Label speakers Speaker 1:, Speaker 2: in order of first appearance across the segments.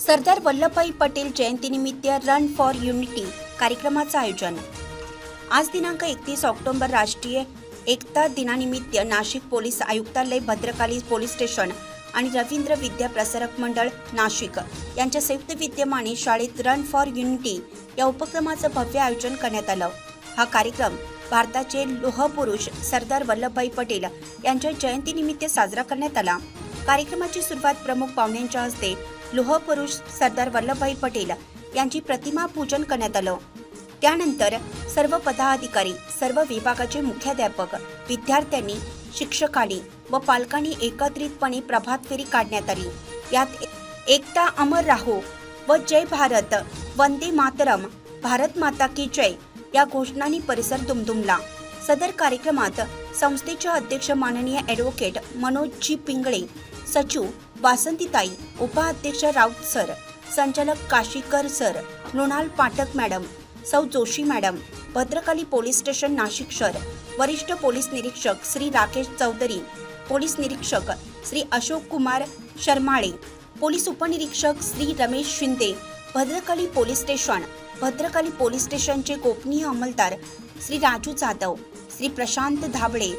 Speaker 1: सरदार वल्लभभाई पटेल जयंतीनिमित्त run for unity कार्यक्रमाचं आयोजन। आज दिनांक 31 ऑक्टोबर राष्ट्रीय एकता दिनानिमित्त नाशिक पोलीस आयुक्तालय, भद्रकाली पोलीस स्टेशन आणि रवींद्र विद्या प्रसारक मंडळ नाशिक यांच्या संयुक्त विद्यमाने शाळेत रन फॉर युनिटी या उपक्रमाचं भव्य आयोजन करण्यात आलं। हा कार्यक्रम भारताचे लोहपुरुष सरदार वल्लभभाई पटेल यांच्या जयंतीनिमित्त साजरा करण्यात आला। कार्यक्रमाची सुरुवात प्रमुख पाहुण्यांच्या हस्ते लोहपुरुष सरदार वल्लभभाई पटेल यांची प्रतिमा पूजन करण्यात आलं। त्यानंतर सर्व पदाधिकारी, सर्व विभागाचे मुख्याध्यापक, विद्यार्थ्यांनी, शिक्षकांनी व पालकांनी एकत्रितपणे प्रभात फेरी काढण्यात आली। यात एकता अमर राहो व जय भारत, वंदे मातरम, भारत माता की जय या घोषणांनी परिसर दुमदुमला। सदर कार्यक्रमात संस्थेचे अध्यक्ष माननीय ॲडव्होकेट मनोज पिंगळे, सचिव वासंतीताई, उपाध्यक्ष राऊत सर, संचालक काशीकर सर, मृणाल पाठक मॅडम, सौ Joshi madam, Bhadrakali police station Nashik शहर, वरिष्ठ पोलीस निरीक्षक श्री राकेश चौधरी, पोलीस निरीक्षक श्री अशोक कुमार शर्माळे, पोलीस उपनिरीक्षक Shri Ramesh Shinde, Bhadrakali police station, Bhadrakali police स्टेशनचे गोपनीय अंमलदार श्री राजू जाधव, श्री प्रशांत धाबळे,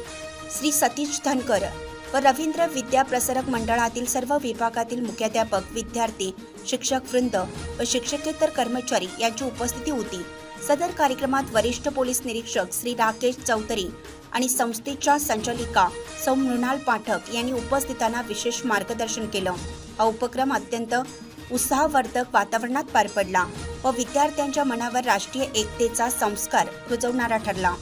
Speaker 1: श्री सतीश धनकर व रवींद्र विद्या प्रसारक मंडळातील सर्व विभागातील मुख्याध्यापक, विद्यार्थी, शिक्षक वृंद व शिक्षकेतर कर्मचारी यांची उपस्थिती होती। सदर कार्यक्रमात वरिष्ठ पोलीस निरीक्षक श्री राकेश चौधरी आणि संस्थेच्या संचालिका सौ मृणाल पाठक यांनी उपस्थितांना विशेष मार्गदर्शन केलं। हा उपक्रम अत्यंत उत्साहवर्धक वातावरणात पार पडला व विद्यार्थ्यांच्या मनावर राष्ट्रीय एकतेचा संस्कार रुजवणारा ठरला।